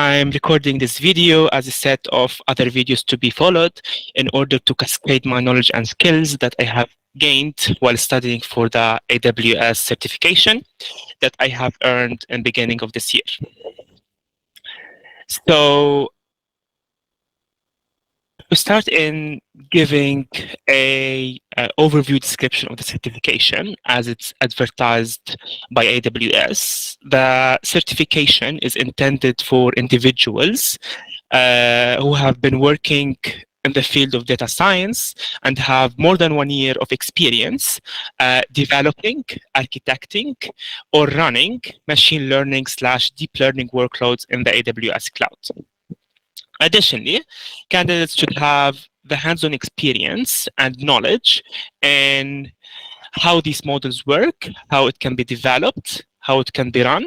I'm recording this video as a set of other videos to be followed in order to cascade my knowledge and skills that I have gained while studying for the AWS certification that I have earned in the beginning of this year. So to start in giving a overview description of the certification as it's advertised by AWS, the certification is intended for individuals who have been working in the field of data science and have more than 1 year of experience developing, architecting, or running machine learning / deep learning workloads in the AWS cloud. Additionally, candidates should have the hands-on experience and knowledge in how these models work, how it can be developed, how it can be run,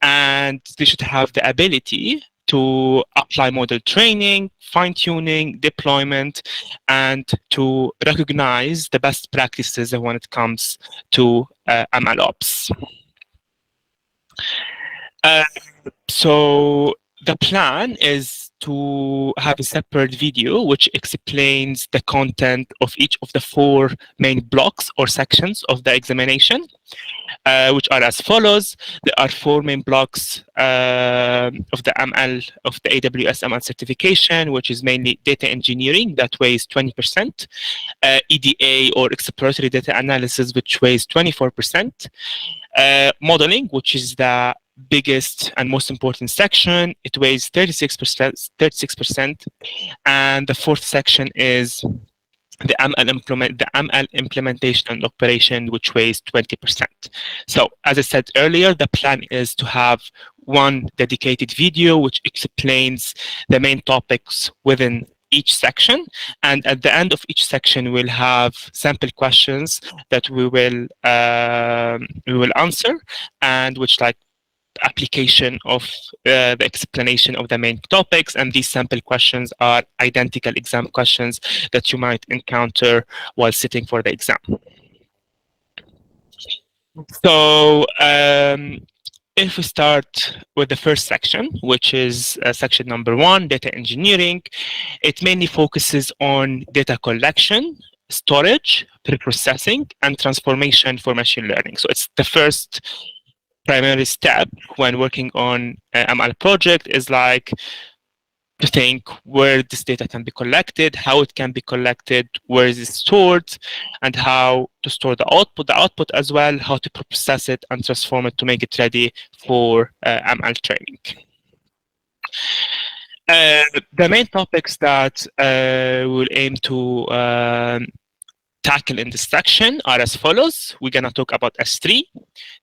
and they should have the ability to apply model training, fine-tuning, deployment, and to recognize the best practices when it comes to ML ops. So the plan is to have a separate video which explains the content of each of the 4 main blocks or sections of the examination, which are as follows. There are 4 main blocks of the AWS ML certification, which is mainly data engineering, that weighs 20%, EDA or exploratory data analysis, which weighs 24%, modeling, which is the biggest and most important section. It weighs 36%, and the 4th section is the ML implementation and operation, which weighs 20%. So as I said earlier, the plan is to have one dedicated video which explains the main topics within each section, and at the end of each section we'll have sample questions that we will answer, and which like application of the explanation of the main topics, and these sample questions are identical exam questions that you might encounter while sitting for the exam. So if we start with the first section, which is section number 1, data engineering, it mainly focuses on data collection, storage, preprocessing, and transformation for machine learning. So it's the first primary step when working on an ML project is like to think where this data can be collected, how it can be collected, where is it stored, and how to store the output as well, how to process it and transform it to make it ready for ML training. The main topics that we'll aim to tackle in this section are as follows. We're going to talk about S3,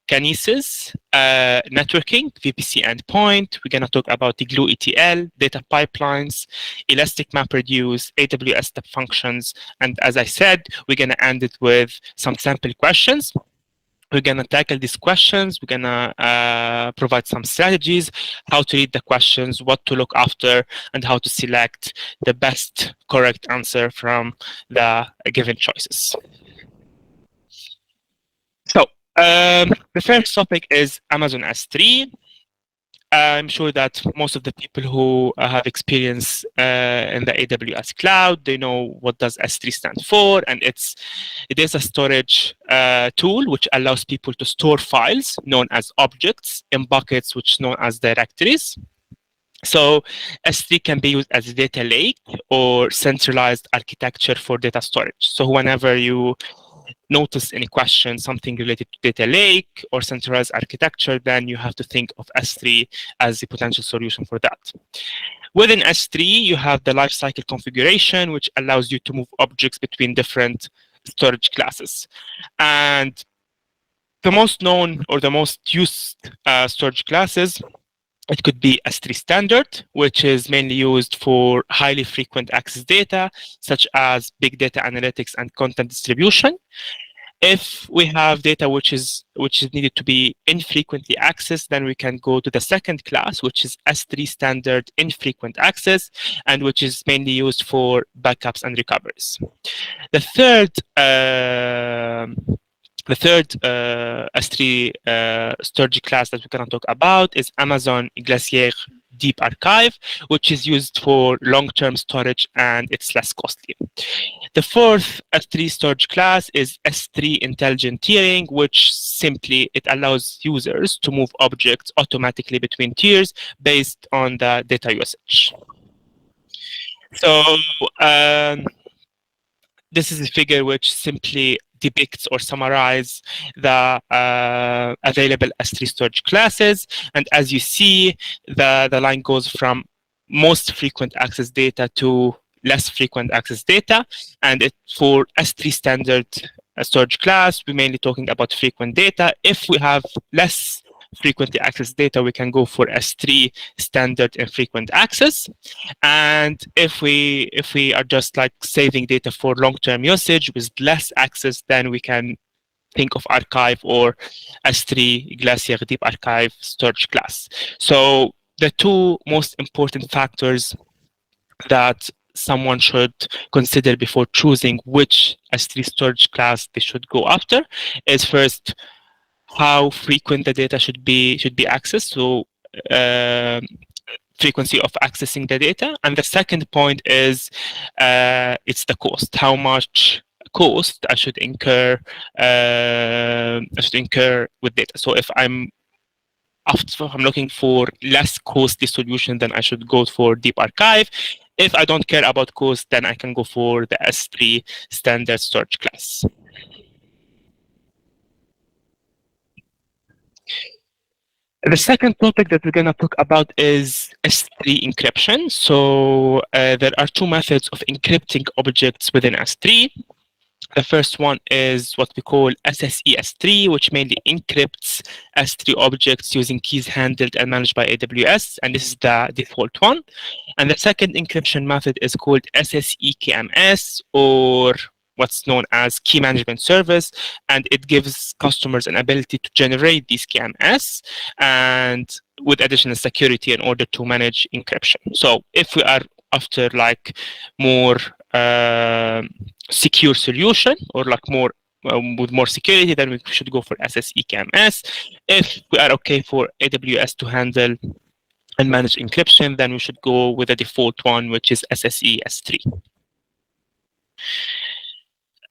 Kinesis, networking, VPC endpoint. We're going to talk the Glue ETL, data pipelines, Elastic MapReduce, AWS step functions, and as I said, we're going to end it with some sample questions. We're going to tackle these questions. We're going to provide some strategies, how to read the questions, what to look after, and how to select the best correct answer from the given choices. So the first topic is Amazon S3. I'm sure that most of the people who have experience in the AWS cloud, they know what does S3 stand for, and it is a storage tool which allows people to store files known as objects in buckets which known as directories. So S3 can be used as a data lake or centralized architecture for data storage. So whenever you notice any question, something related to data lake or centralized architecture, then you have to think of S3 as a potential solution for that. Within S3, you have the lifecycle configuration, which allows you to move objects between different storage classes. And the most known or the most used storage classes, it could be S3 standard, which is mainly used for highly frequent access data, such as big data analytics and content distribution. If we have data which is needed to be infrequently accessed, then we can go to the second class, which is S3 standard infrequent access, and which is mainly used for backups and recoveries. The third S3 storage class that we're going to talk about is Amazon Glacier deep archive, which is used for long-term storage and it's less costly. The fourth S3 storage class is S3 intelligent tiering, which simply it allows users to move objects automatically between tiers based on the data usage. So this is a figure which simply depicts or summarizes the available S3 storage classes. And as you see, the line goes from most frequent access data to less frequent access data. And for S3 standard storage class, we're mainly talking about frequent data. If we have less frequently accessed data, we can go for S3 standard infrequent access. And if we are just like saving data for long-term usage with less access, then we can think of archive or S3 Glacier Deep Archive storage class. So the two most important factors that someone should consider before choosing which S3 storage class they should go after is first how frequent the data should be accessed. So frequency of accessing the data. And the second point is it's the cost. How much cost I should incur with data. So if I'm looking for less costly solution, then I should go for deep archive. If I don't care about cost, then I can go for the S3 standard storage class. The second topic that we're going to talk about is S3 encryption. So there are two methods of encrypting objects within S3. The first one is what we call SSE-S3, which mainly encrypts S3 objects using keys handled and managed by AWS, and this is the default one. And the second encryption method is called SSE-KMS, or what's known as key management service, and it gives customers an ability to generate these KMS and with additional security in order to manage encryption. So if we are after like more secure solution or like more with more security, then we should go for SSE KMS. If we are okay for AWS to handle and manage encryption, then we should go with the default one, which is SSE S3.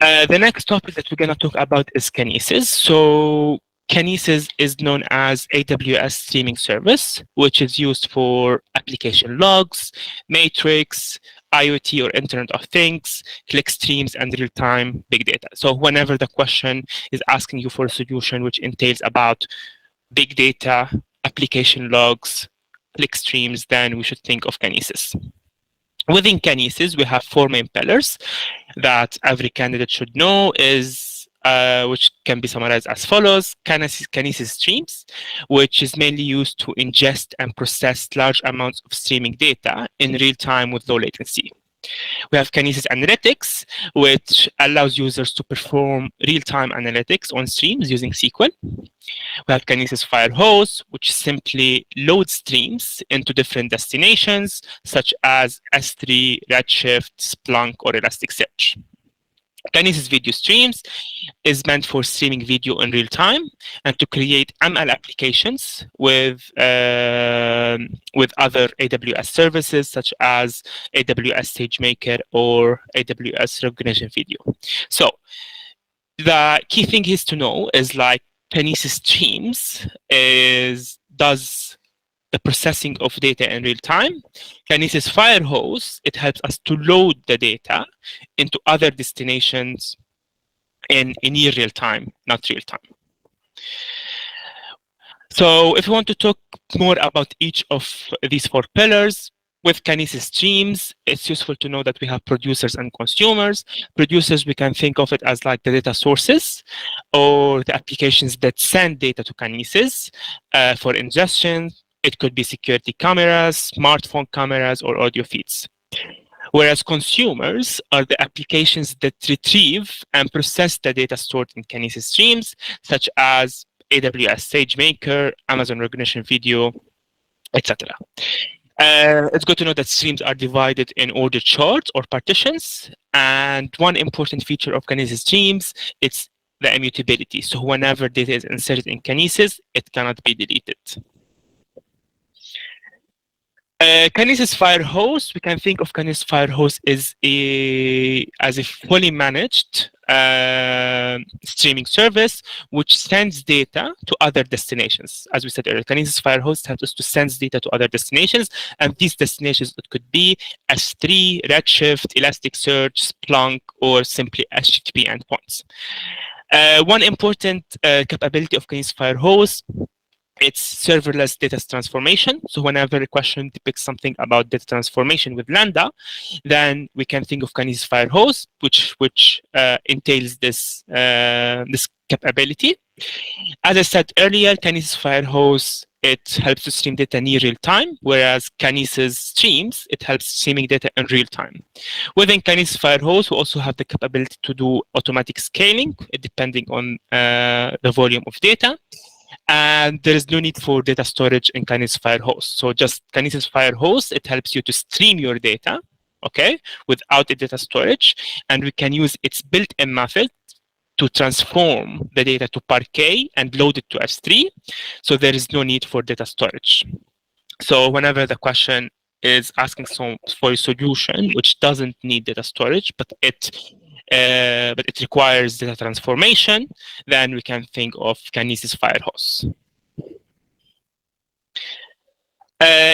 The next topic that we're going to talk about is Kinesis. So Kinesis is known as AWS streaming service, which is used for application logs, matrix, IoT or Internet of Things, click streams, and real-time big data. So whenever the question is asking you for a solution which entails about big data, application logs, click streams, then we should think of Kinesis. Within Kinesis, we have four main pillars that every candidate should know, is which can be summarized as follows. Kinesis streams, which is mainly used to ingest and process large amounts of streaming data in real time with low latency. We have Kinesis Analytics, which allows users to perform real-time analytics on streams using SQL. We have Kinesis Firehose, which simply loads streams into different destinations, such as S3, Redshift, Splunk, or Elasticsearch. Kinesis Video Streams is meant for streaming video in real time and to create ML applications with other AWS services such as AWS SageMaker or AWS Recognition Video. So the key thing is to know is like Kinesis Streams does the processing of data in real time. Kinesis Firehose, it helps us to load the data into other destinations in near real time, not real time. So if you want to talk more about each of these four pillars, with Kinesis Streams, it's useful to know that we have producers and consumers. Producers, we can think of it as like the data sources or the applications that send data to Kinesis for ingestion. It could be security cameras, smartphone cameras, or audio feeds. Whereas consumers are the applications that retrieve and process the data stored in Kinesis Streams, such as AWS SageMaker, Amazon Recognition Video, etc. It's good to know that streams are divided in ordered charts or partitions. And one important feature of Kinesis Streams, it's the immutability. So whenever data is inserted in Kinesis, it cannot be deleted. Kinesis Firehose, we can think of Kinesis Firehose as a fully managed streaming service which sends data to other destinations. As we said earlier, Kinesis Firehose helps us to send data to other destinations, and these destinations it could be S3, Redshift, Elasticsearch, Splunk, or simply HTTP endpoints. One important capability of Kinesis Firehose, it's serverless data transformation. So whenever a question depicts something about data transformation with Lambda, then we can think of Kinesis Firehose, which entails this capability. As I said earlier, Kinesis Firehose, it helps to stream data near real time, whereas Kinesis Streams, it helps streaming data in real time. Within Kinesis Firehose, we also have the capability to do automatic scaling, depending on the volume of data. And there is no need for data storage in Kinesis Firehose. So just Kinesis Firehose, it helps you to stream your data, okay, without the data storage. And we can use its built-in method to transform the data to Parquet and load it to S3. So there is no need for data storage. So whenever the question is asking for a solution which doesn't need data storage, but it requires data transformation, then we can think of Kinesis Firehose.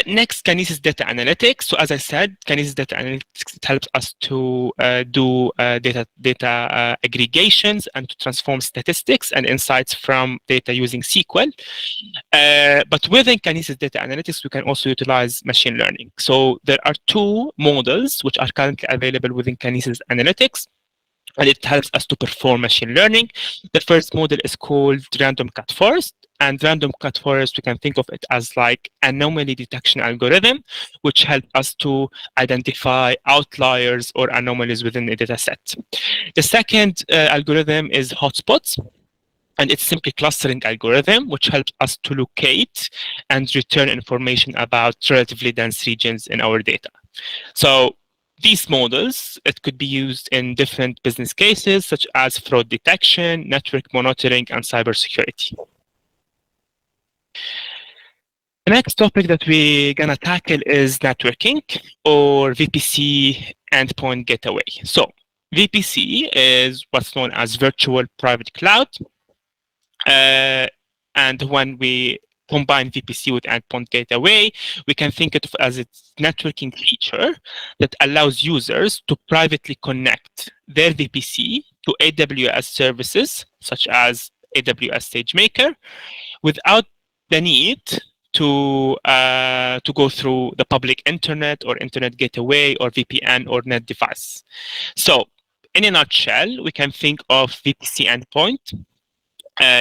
Next, Kinesis Data Analytics. So as I said, Kinesis Data Analytics helps us to do data aggregations and to transform statistics and insights from data using SQL. But within Kinesis Data Analytics, we can also utilize machine learning. So there are two models which are currently available within Kinesis Analytics, and it helps us to perform machine learning. The first model is called random cut forest. And random cut forest, we can think of it as like anomaly detection algorithm, which help us to identify outliers or anomalies within a data set. The second algorithm is hotspots. And it's simply clustering algorithm, which helps us to locate and return information about relatively dense regions in our data. So these models, it could be used in different business cases, such as fraud detection, network monitoring, and cybersecurity. The next topic that we're going to tackle is networking, or VPC endpoint gateway. So VPC is what's known as virtual private cloud. And when we combine VPC with endpoint gateway, we can think of it as a networking feature that allows users to privately connect their VPC to AWS services, such as AWS SageMaker, without the need to go through the public internet or internet gateway or VPN or net device. So in a nutshell, we can think of VPC endpoint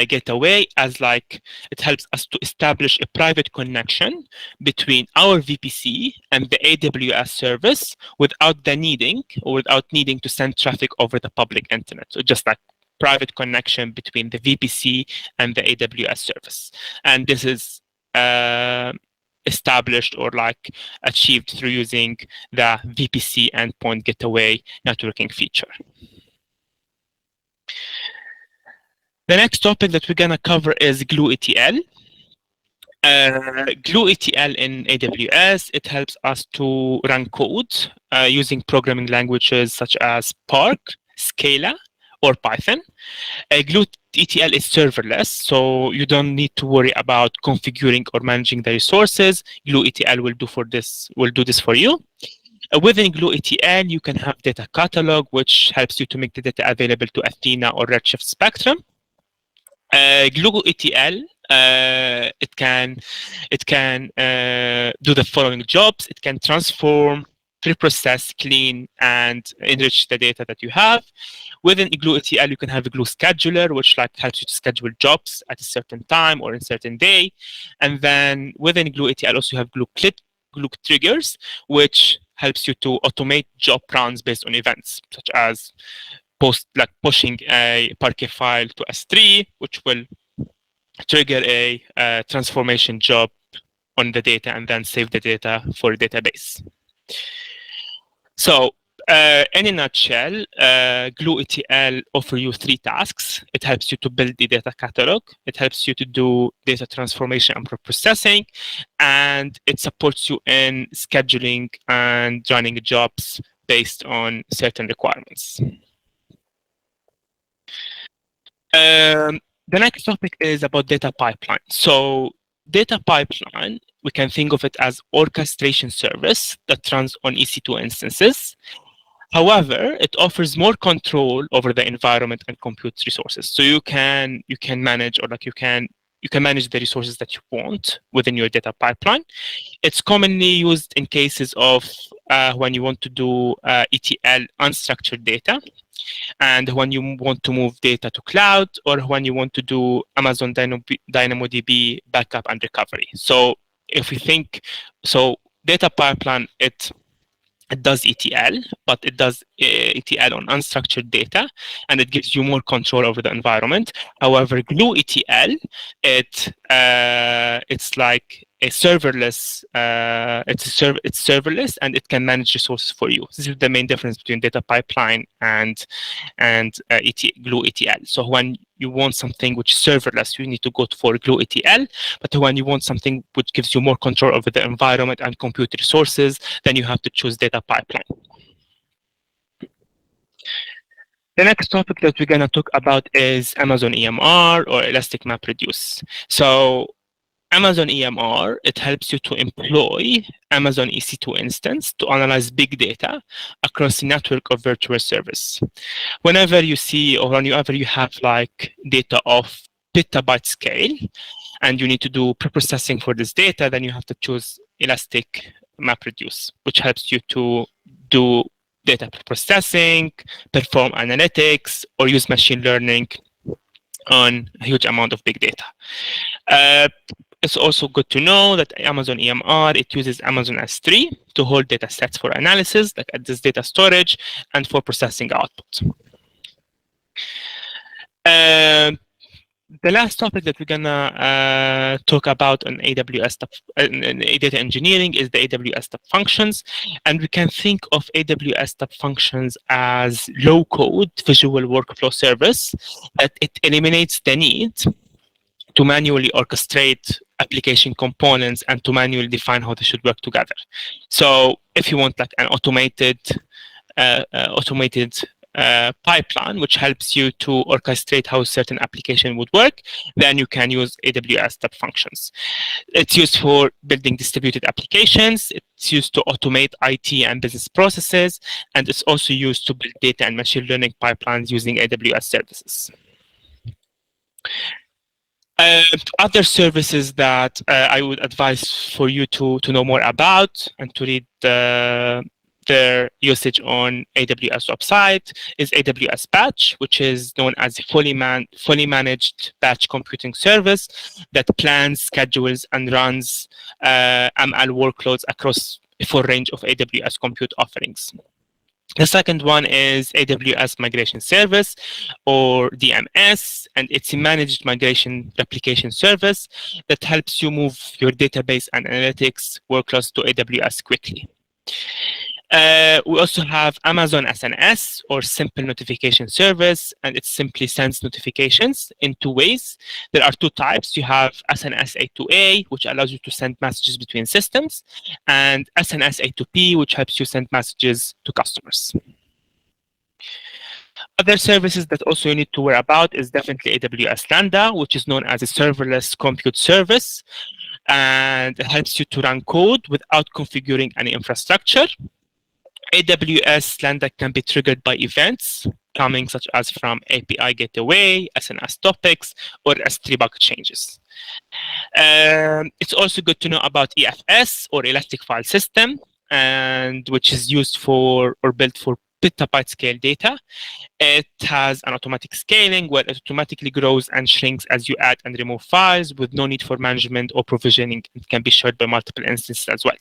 gateway as like it helps us to establish a private connection between our VPC and the AWS service without needing to send traffic over the public internet. So just like private connection between the VPC and the AWS service. And this is established or like achieved through using the VPC endpoint gateway networking feature. The next topic that we're going to cover is Glue ETL. Glue ETL in AWS, it helps us to run code using programming languages such as Spark, Scala, or Python. Glue ETL is serverless, so you don't need to worry about configuring or managing the resources. Glue ETL will do this for you. Within Glue ETL, you can have data catalog, which helps you to make the data available to Athena or Redshift Spectrum. Glue ETL, it can do the following jobs. It can transform, preprocess, clean, and enrich the data that you have. Within Glue ETL, you can have a Glue scheduler, which like helps you to schedule jobs at a certain time or a certain day. And then within Glue ETL, also you have Glue triggers, which helps you to automate job runs based on events, such as pushing a Parquet file to S3, which will trigger a transformation job on the data and then save the data for a database. So In a nutshell, Glue ETL offers you three tasks. It helps you to build the data catalog. It helps you to do data transformation and processing, and it supports you in scheduling and running jobs based on certain requirements. The next topic is about data pipeline. So data pipeline, we can think of it as orchestration service that runs on EC2 instances. However, it offers more control over the environment and compute resources. So you can manage, or like you can manage the resources that you want within your data pipeline. It's commonly used in cases of when you want to do ETL unstructured data, and when you want to move data to cloud, or when you want to do Amazon DynamoDB backup and recovery. So if we think, so data pipeline, it does ETL, but it does ETL on unstructured data, and it gives you more control over the environment. However, Glue ETL, it's like a serverless. It's serverless, and it can manage resources for you. This is the main difference between data pipeline and Glue ETL. So when you want something which is serverless, you need to go for Glue ETL. But when you want something which gives you more control over the environment and compute resources, then you have to choose data pipeline. The next topic that we're going to talk about is Amazon EMR, or Elastic MapReduce. So Amazon EMR, it helps you to employ Amazon EC2 instance to analyze big data across a network of virtual servers. Whenever you see, or whenever you have like data of petabyte scale, and you need to do pre-processing for this data, then you have to choose Elastic MapReduce, which helps you to do data processing, perform analytics, or use machine learning on a huge amount of big data. It's also good to know that Amazon EMR, it uses Amazon S3 to hold data sets for analysis, like at this data storage, and for processing output. The last topic that we're gonna talk about on AWS data engineering is the AWS step functions, and we can think of AWS step functions as low-code visual workflow service that it eliminates the need to manually orchestrate application components and to manually define how they should work together. So if you want like an automated pipeline which helps you to orchestrate how certain application would work, then you can use AWS step functions. It's used for building distributed applications. It's used to automate IT and business processes, and it's also used to build data and machine learning pipelines using AWS services. Other services that I would advise for you to know more about and to read their usage on AWS website is AWS Batch, which is known as a fully managed batch computing service that plans, schedules, and runs ML workloads across a full range of AWS compute offerings. The second one is AWS Migration Service, or DMS, and it's a managed migration replication service that helps you move your database and analytics workloads to AWS quickly. We also have Amazon SNS, or Simple Notification Service, and it simply sends notifications in two ways. There are two types. You have SNS A2A, which allows you to send messages between systems, and SNS A2P, which helps you send messages to customers. Other services that also you need to worry about is definitely AWS Lambda, which is known as a serverless compute service, and it helps you to run code without configuring any infrastructure. AWS Lambda can be triggered by events coming such as from API gateway, SNS topics, or S3 bucket changes. It's also good to know about EFS, or Elastic File System, and which is used for or built for petabyte scale data. It has an automatic scaling where it automatically grows and shrinks as you add and remove files with no need for management or provisioning. It can be shared by multiple instances as well.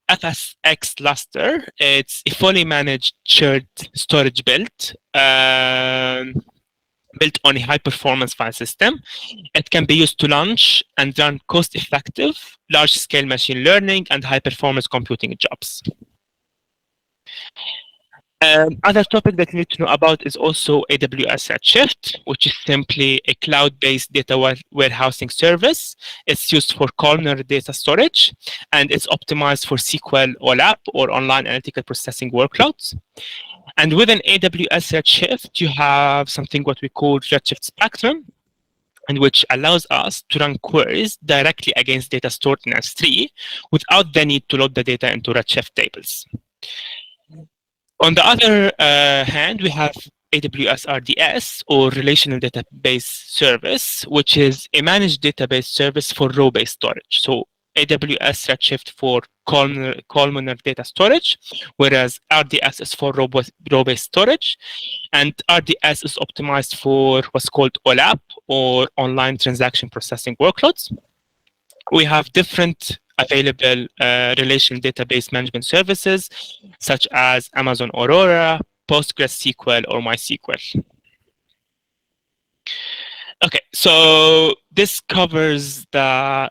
FSx Cluster, it's a fully managed shared storage built on a high-performance file system. It can be used to launch and run cost-effective, large-scale machine learning and high-performance computing jobs. Other topic that you need to know about is also AWS Redshift, which is simply a cloud-based data warehousing service. It's used for columnar data storage, and it's optimized for SQL OLAP or online analytical processing workloads. And within AWS Redshift, you have something what we call Redshift Spectrum, and which allows us to run queries directly against data stored in S3 without the need to load the data into Redshift tables. On the other hand, we have AWS RDS, or Relational Database Service, which is a managed database service for row-based storage. So AWS Redshift for columnar data storage, whereas RDS is for row-based storage. And RDS is optimized for what's called OLAP, or online transaction processing workloads. We have different available relational database management services, such as Amazon Aurora, PostgreSQL, or MySQL. Okay, so this covers the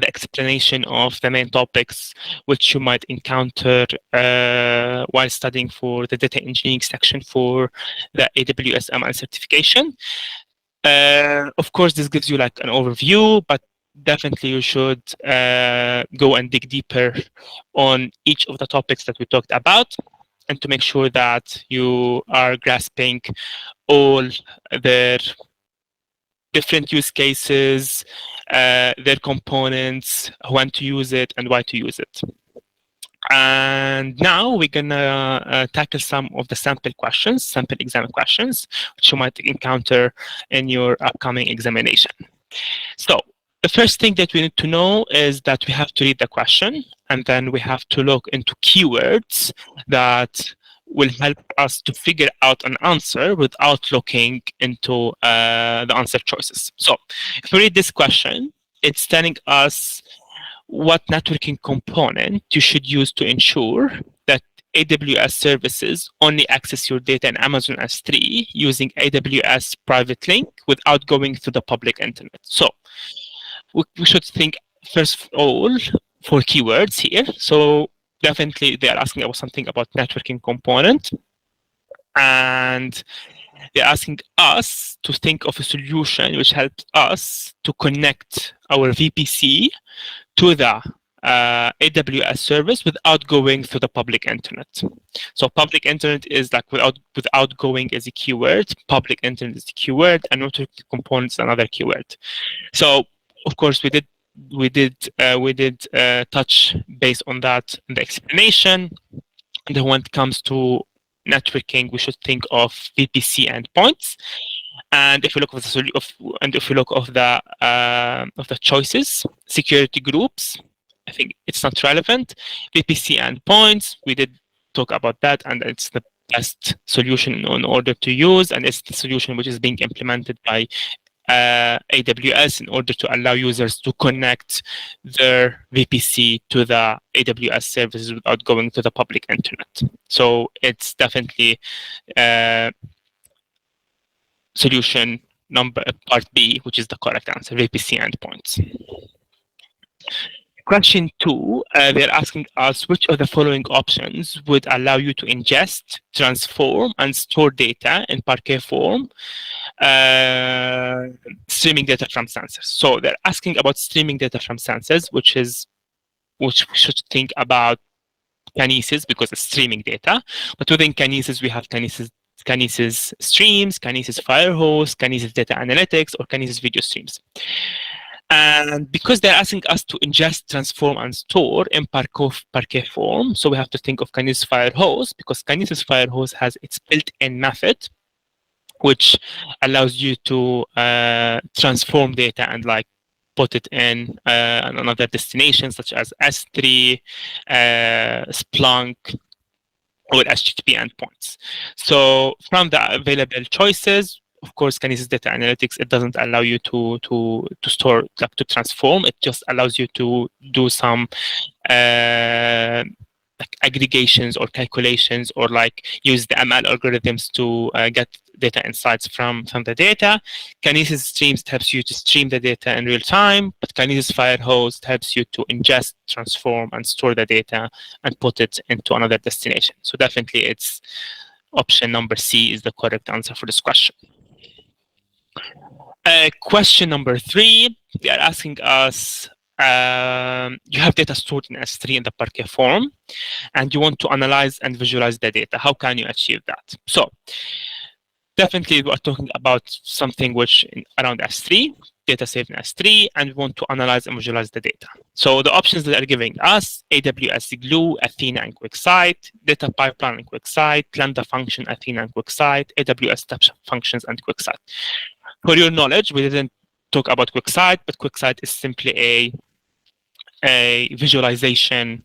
explanation of the main topics which you might encounter while studying for the data engineering section for the AWS ML certification. Of course, this gives you like an overview, but definitely you should go and dig deeper on each of the topics that we talked about, and to make sure that you are grasping all their different use cases, their components, when to use it, and why to use it. And now we're gonna tackle some of the sample exam questions, which you might encounter in your upcoming examination. So the first thing that we need to know is that we have to read the question, and then we have to look into keywords that will help us to figure out an answer without looking into the answer choices. So if we read this question, it's telling us what networking component you should use to ensure that AWS services only access your data in Amazon S3 using AWS private link without going through the public internet. So we should think first of all for keywords here. So definitely they are asking about something about networking component, and they're asking us to think of a solution which helps us to connect our VPC to the AWS service without going through the public internet. So public internet is like without going as a keyword, public internet is the keyword, and network components another keyword. So of course we did touch base on that in the explanation. And then when it comes to networking, we should think of VPC endpoints. And if you look of the choices, security groups, I think it's not relevant. VPC endpoints, we did talk about that, and it's the best solution in order to use, and it's the solution which is being implemented by AWS in order to allow users to connect their VPC to the AWS services without going to the public internet. So it's definitely solution part B, which is the correct answer, VPC endpoints. Question 2, they're asking us which of the following options would allow you to ingest, transform, and store data in Parquet form, streaming data from sensors. So they're asking about streaming data from sensors, which we should think about Kinesis because it's streaming data. But within Kinesis, we have Kinesis Streams, Kinesis Firehose, Kinesis Data Analytics, or Kinesis Video Streams. And because they're asking us to ingest, transform, and store in Parquet form, so we have to think of Kinesis Firehose, because Kinesis Firehose has its built-in method, which allows you to transform data and like put it in another destination, such as S3, Splunk, or HTTP endpoints. So from the available choices, of course, Kinesis Data Analytics, it doesn't allow you to store, like to transform. It just allows you to do some like aggregations or calculations, or like use the ML algorithms to get data insights from the data. Kinesis Streams helps you to stream the data in real time, but Kinesis Firehose helps you to ingest, transform, and store the data and put it into another destination. So definitely it's option number C is the correct answer for this question. Question number 3, they are asking us, you have data stored in S3 in the Parquet form, and you want to analyze and visualize the data. How can you achieve that? So definitely we are talking about something which around S3, data saved in S3, and we want to analyze and visualize the data. So the options that are giving us, AWS Glue, Athena, and QuickSight, data pipeline and QuickSight, Lambda function, Athena, and QuickSight, AWS step functions, and QuickSight. For your knowledge, we didn't talk about QuickSight, but QuickSight is simply a visualization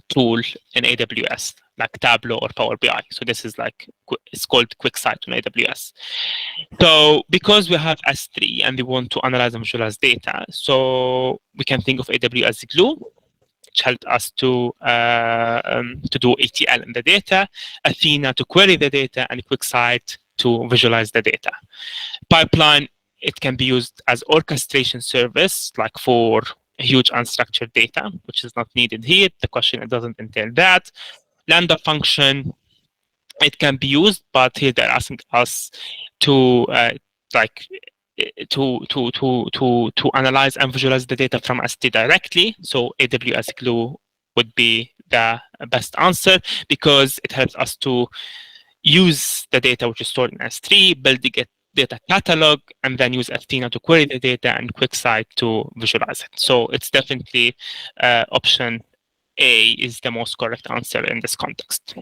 tool in AWS, like Tableau or Power BI. So this is like, it's called QuickSight on AWS. So because we have S3 and we want to analyze and visualize data, so we can think of AWS Glue, which helped us to do ETL in the data, Athena to query the data, and QuickSight to visualize the data. Pipeline, it can be used as orchestration service, like for huge unstructured data, which is not needed here. The question, it doesn't entail that. Lambda function, it can be used, but here they're asking us to to analyze and visualize the data from S3 directly. So AWS Glue would be the best answer, because it helps us to use the data which is stored in S3, build the data catalog, and then use Athena to query the data and QuickSight to visualize it. So it's definitely option A is the most correct answer in this context.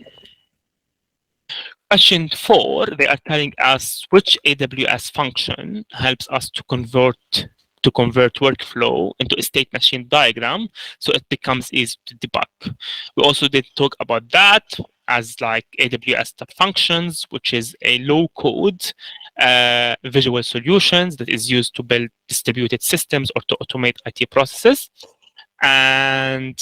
Question 4, they are telling us which AWS function helps us to convert workflow into a state machine diagram so it becomes easy to debug. We also did talk about that as like AWS step functions, which is a low-code visual solutions that is used to build distributed systems or to automate IT processes. And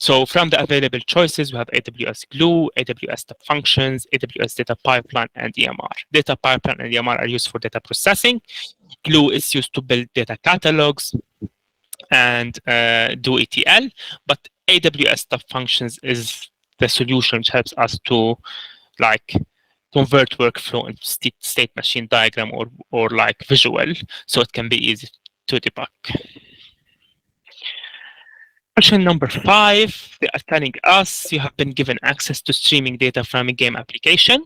so from the available choices, we have AWS Glue, AWS step functions, AWS data pipeline, and EMR. Data pipeline and EMR are used for data processing. Glue is used to build data catalogs and do ETL, but AWS step functions is the solution which helps us to like convert workflow into state machine diagram or like visual, so it can be easy to debug. Question number 5, they are telling us you have been given access to streaming data from a game application.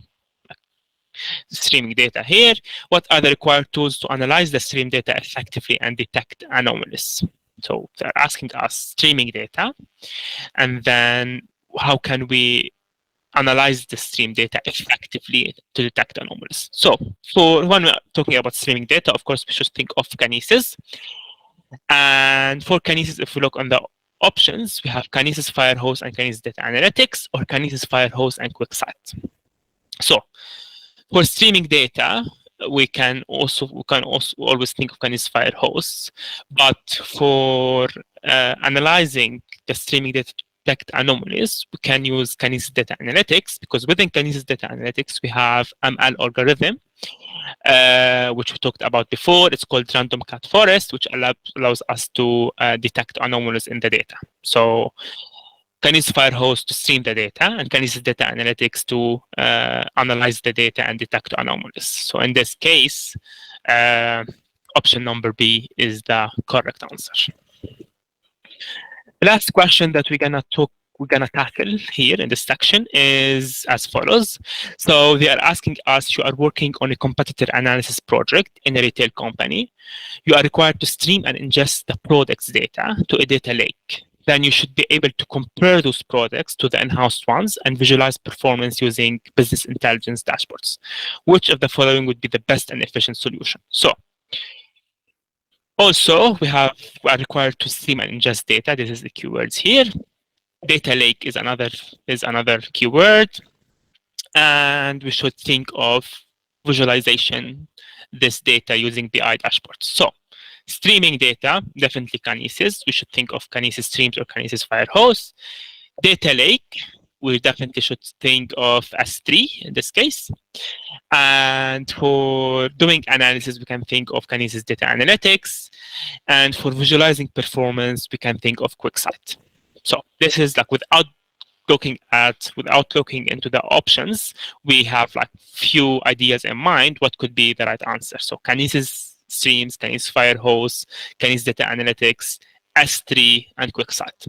Streaming data here. What are the required tools to analyze the stream data effectively and detect anomalies? So they're asking us streaming data, and then how can we analyze the stream data effectively to detect anomalies? So for when we're talking about streaming data, of course, we should think of Kinesis. And for Kinesis, if we look on the options, we have Kinesis Firehose and Kinesis Data Analytics, or Kinesis Firehose and QuickSight. So for streaming data, we can also always think of Kinesis Firehose, but for analyzing the streaming data to detect anomalies, we can use Kinesis Data Analytics, because within Kinesis Data Analytics, we have ML algorithm, which we talked about before. It's called random cut forest, which allows us to detect anomalies in the data. So Kinesis Firehose to stream the data, and Kinesis Data Analytics to analyze the data and detect anomalies. So in this case, option number B is the correct answer. The last question that we're gonna tackle here in this section is as follows. So they are asking us, you are working on a competitor analysis project in a retail company. You are required to stream and ingest the product's data to a data lake. Then you should be able to compare those products to the in-house ones and visualize performance using business intelligence dashboards. Which of the following would be the best and efficient solution? So also, we are required to stream and ingest data. This is the keywords here. Data lake is another keyword, and we should think of visualization this data using BI dashboards. So streaming data, definitely Kinesis. We should think of Kinesis Streams or Kinesis Firehose. Data lake, we definitely should think of S3 in this case. And for doing analysis, we can think of Kinesis Data Analytics. And for visualizing performance, we can think of QuickSight. So this is like without looking into the options, we have like few ideas in mind what could be the right answer. So Kinesis Streams, Kinesis Firehose, Kinesis Data Analytics, S3, and QuickSight.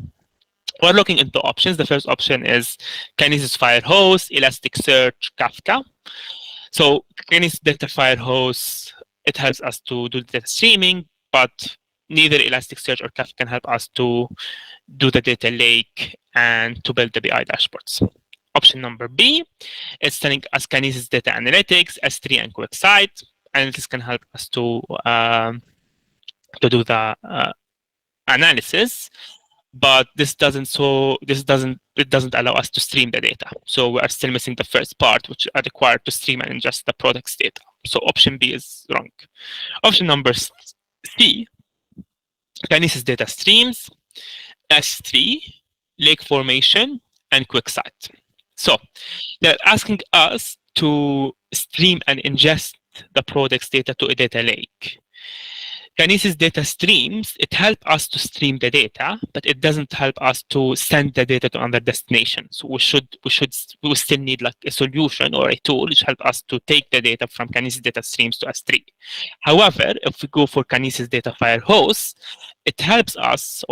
We're looking into options. The first option is Kinesis Firehose, Elasticsearch, Kafka. So Kinesis Data Firehose, it helps us to do data streaming, but neither Elasticsearch or Kafka can help us to do the data lake and to build the BI dashboards. Option number B is telling us Kinesis Data Analytics, S3, and QuickSight, and this can help us to do the analysis. But it doesn't allow us to stream the data. So we are still missing the first part, which are required to stream and ingest the product's data. So option B is wrong. Option number C, Kinesis Data Streams, S3, Lake Formation, and QuickSight. So they're asking us to stream and ingest the product's data to a data lake. Kinesis Data Streams, it helps us to stream the data, but it doesn't help us to send the data to another destination. So we still need like a solution or a tool which helps us to take the data from Kinesis Data Streams to S3. However, if we go for Kinesis Data Firehose, it helps us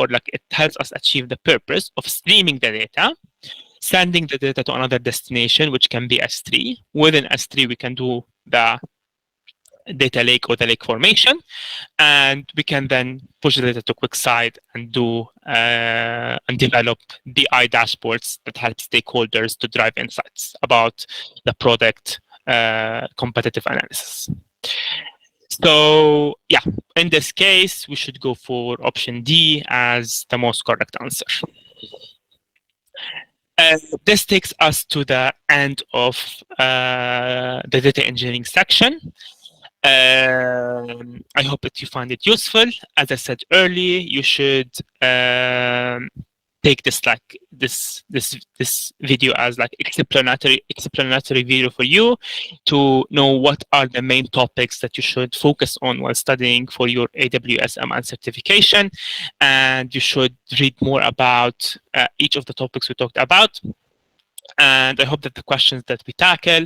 achieve the purpose of streaming the data, sending the data to another destination, which can be S3. Within S3, we can do the data lake or the lake formation, and we can then push the data to QuickSight and do and develop BI dashboards that help stakeholders to drive insights about the product competitive analysis. So yeah, in this case, we should go for option D as the most correct answer. This takes us to the end of the data engineering section. I hope that you find it useful. As I said earlier, you should take this video as like explanatory video for you to know what are the main topics that you should focus on while studying for your AWS ML certification, and you should read more about each of the topics we talked about. And I hope that the questions that we tackle,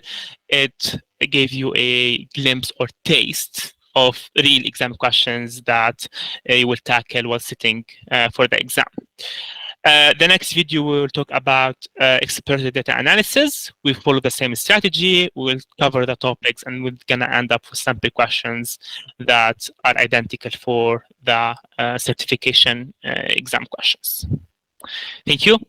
it gave you a glimpse or taste of real exam questions that you will tackle while sitting for the exam. The next video, we will talk about exploratory data analysis. We follow the same strategy. We will cover the topics, and we're going to end up with sample questions that are identical for the certification exam questions. Thank you.